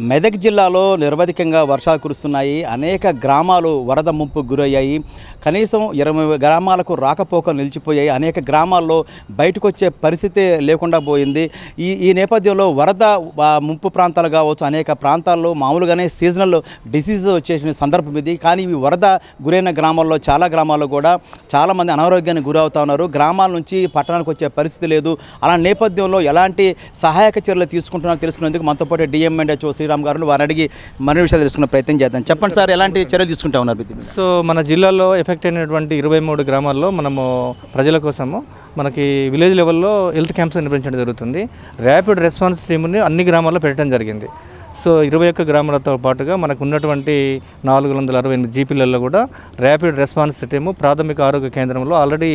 మెదక్ జిల్లాలో నిరవధికంగా వర్షాలు కురుస్తున్నాయి. అనేక గ్రామాలు వరద ముంపుకు గురయ్యాయి. కనీసం 20 గ్రామాలకు రాకపోకలు నిలిచిపోయాయి. అనేక గ్రామాల్లో బయటకు వచ్చే పరిస్థితి లేకుండా పోయింది. ఈ నేపథ్యంలో వరద ముంపు ప్రాంతాలు కావచ్చు, అనేక ప్రాంతాల్లో మామూలుగానే సీజనల్ డిసీజ్ వచ్చేసిన సందర్భం ఇది. కానీ ఈ వరద గురైన గ్రామాల్లో చాలా గ్రామాల్లో కూడా చాలామంది అనారోగ్యానికి గురవుతా ఉన్నారు. గ్రామాల నుంచి పట్టణానికి వచ్చే పరిస్థితి లేదు. అలా నేపథ్యంలో ఎలాంటి సహాయక చర్యలు తీసుకుంటున్నారో తెలుసుకునేందుకు మనతో పాటు డిఎంఎన్హెచ్ఓ శ్రీరామ్ గారు వారిని అడిగి మరిన్ని విషయాలు తెలుసుకునే ప్రయత్నం చేద్దాం. చెప్పండి సార్, ఎలాంటి చర్యలు తీసుకుంటా ఉన్నారు? సో మన జిల్లాలో ఎఫెక్ట్ అయినటువంటి 23 గ్రామాల్లో మనము ప్రజల కోసము మనకి విలేజ్ లెవెల్లో హెల్త్ క్యాంప్స్ నిర్వహించడం జరుగుతుంది. ర్యాపిడ్ రెస్పాన్స్ టీమ్ని అన్ని గ్రామాల్లో పెట్టడం జరిగింది. సో 21 గ్రామాలతో పాటుగా మనకు ఉన్నటువంటి 468 జీపీలలో కూడా ర్యాపిడ్ రెస్పాన్స్ టీము ప్రాథమిక ఆరోగ్య కేంద్రంలో ఆల్రెడీ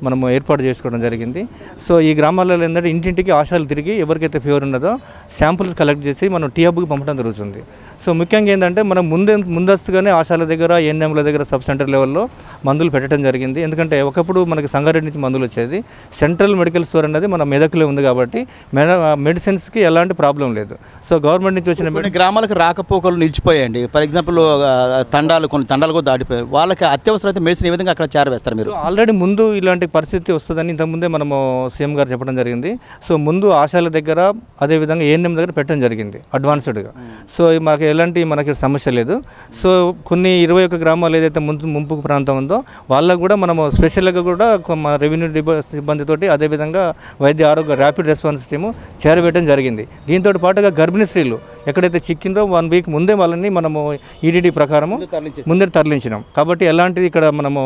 మనము ఏర్పాటు చేసుకోవడం జరిగింది. సో ఈ గ్రామాలలో ఏంటంటే ఇంటింటికి ఆశాలు తిరిగి ఎవరికైతే ఫీవర్ ఉన్నదో శాంపుల్స్ కలెక్ట్ చేసి మనం టీ హబ్కి పంపడం జరుగుతుంది. సో ముఖ్యంగా ఏంటంటే మనం ముందస్తుగానే ఆశాల దగ్గర, ఎన్ఎంల దగ్గర సబ్ సెంటర్ లెవెల్లో మందులు పెట్టడం జరిగింది. ఎందుకంటే ఒకప్పుడు మనకి సంగారెడ్డి నుంచి మందులు వచ్చేది. సెంట్రల్ మెడికల్ స్టోర్ అనేది మన మెదక్లో ఉంది కాబట్టి మెడిసిన్స్కి ఎలాంటి ప్రాబ్లం లేదు. సో గవర్నమెంట్ నుంచి వచ్చిన గ్రామాలకు రాకపోకలు నిలిచిపోయాయండి. ఫర్ ఎగ్జాంపుల్ కొన్ని తండాలు కూడా దాటిపోయాయి. వాళ్ళకి అత్యవసరమైతే మెడిసిన్ ఏ విధంగా అక్కడ చేరవేస్తారు మీరు? ఆల్రెడీ ముందు ఇలాంటి పరిస్థితి వస్తుందని ఇంతకుముందే మనము సీఎం గారు చెప్పడం జరిగింది. సో ముందు ఆశాల దగ్గర, అదేవిధంగా ఏఎన్ఎం దగ్గర పెట్టడం జరిగింది అడ్వాన్స్డ్గా. సో మనకి సమస్య లేదు. సో కొన్ని 21 గ్రామాలు ఏదైతే ముంపు ప్రాంతం ఉందో వాళ్ళకు కూడా మనము స్పెషల్గా కూడా మన రెవెన్యూ సిబ్బందితోటి, అదేవిధంగా వైద్య ఆరోగ్య ర్యాపిడ్ రెస్పాన్స్ టీము చేరవేయడం జరిగింది. దీంతో పాటుగా గర్భిణీ స్త్రీలు ఎక్కడైతే చిక్కిందో 1 వీక్ ముందే వాళ్ళని మనము ఈడీడీ ప్రకారము ముందే తరలించినాం. కాబట్టి ఎలాంటిది ఇక్కడ మనము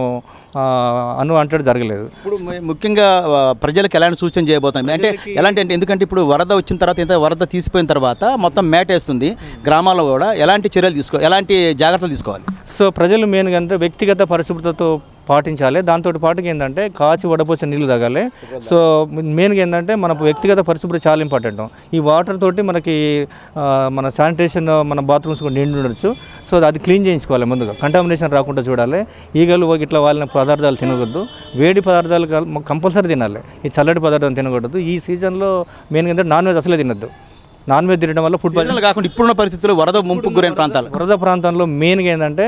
అంటూ జరగలేదు. ఇప్పుడు ముఖ్యంగా ప్రజలకు ఎలాంటి సూచన చేయబోతుంది అంటే ఎందుకంటే ఇప్పుడు వరద వచ్చిన తర్వాత, వరద తీసిపోయిన తర్వాత మొత్తం మేటేస్తుంది గ్రామాల్లో కూడా. ఎలాంటి చర్యలు ఎలాంటి జాగ్రత్తలు తీసుకోవాలి? సో ప్రజలు మెయిన్గా అంటే వ్యక్తిగత పరిశుభ్రతతో పాటించాలి. దాంతో పాటుగా ఏంటంటే కాచి వడపోసిన నీళ్ళు తాగాలి. సో మెయిన్గా ఏంటంటే మన వ్యక్తిగత పరిశుభ్రత చాలా ఇంపార్టెంట్. ఈ వాటర్ తోటి మనకి మన శానిటేషన్, మన బాత్రూమ్స్ కూడా నిండి ఉండొచ్చు. సో అది క్లీన్ చేయించుకోవాలి. ముందుగా కంటామినేషన్ రాకుండా చూడాలి. ఈగలు ఇట్లా వాళ్ళని పదార్థాలు తినకూడదు. వేడి పదార్థాలు కంపల్సరీ తినాలి. ఈ చల్లటి పదార్థాలు తినకూడదు. ఈ సీజన్లో మెయిన్గా ఏంటంటే నాన్ వెజ్ అసలే తినద్దు. నాన్ వెజ్ తినడం వల్ల ఫుడ్ పాయిజన్ కాకుండా ఇప్పుడున్న పరిస్థితుల్లో వరద ముంపుకు గురైన వరద ప్రాంతంలో మెయిన్గా ఏంటంటే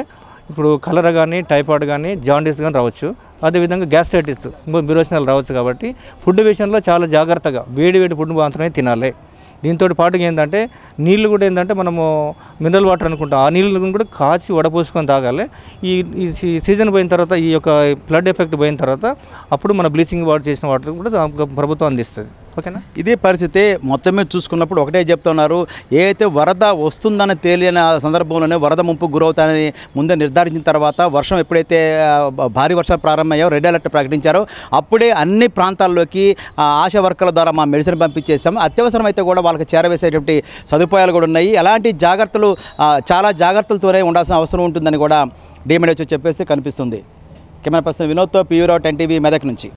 ఇప్పుడు కలరా కానీ, టైఫాయిడ్ కానీ, జాండీస్ కానీ రావచ్చు. అదేవిధంగా గ్యాస్ట్రైటిస్, విరోచనాలు రావచ్చు. కాబట్టి ఫుడ్ విషయంలో చాలా జాగ్రత్తగా వేడి ఫుడ్ మాత్రమే తినాలి. దీంతో పాటుగా ఏంటంటే నీళ్ళు కూడా ఏంటంటే మనము మినరల్ వాటర్ అనుకుంటాం. ఆ నీళ్ళను కూడా కాచి వడపోసుకొని తాగాలి. ఈ సీజన్ పోయిన తర్వాత, ఈ యొక్క ఫ్లడ్ ఎఫెక్ట్ పోయిన తర్వాత అప్పుడు మన బ్లీచింగ్ వాటర్ చేసిన వాటర్ కూడా ప్రభుత్వం అందిస్తుంది. ఓకేనా? ఇదే పరిస్థితి మొత్తం మీద చూసుకున్నప్పుడు ఒకటే చెప్తున్నారు. ఏదైతే వరద వస్తుందని తేలిన సందర్భంలోనే వరద ముంపు గురవుతానని ముందే నిర్ధారించిన తర్వాత వర్షం ఎప్పుడైతే భారీ వర్షాలు ప్రారంభమయ్యో, రెడ్ అలర్ట్ ప్రకటించారో అప్పుడే అన్ని ప్రాంతాల్లోకి ఆశా వర్కర్ల ద్వారా మా మెడిసిన్ పంపించేసాం. అత్యవసరం అయితే కూడా వాళ్ళకి చేరవేసేటువంటి సదుపాయాలు కూడా ఉన్నాయి. ఎలాంటి జాగ్రత్తలు, చాలా జాగ్రత్తలతోనే ఉండాల్సిన అవసరం ఉంటుందని కూడా డిఎంఎన్హెచ్ఓ చెప్పేసి కనిపిస్తుంది. కెమెరా పర్సన్ వినోద్తో PV రావు 10 TV మెదక్ నుంచి.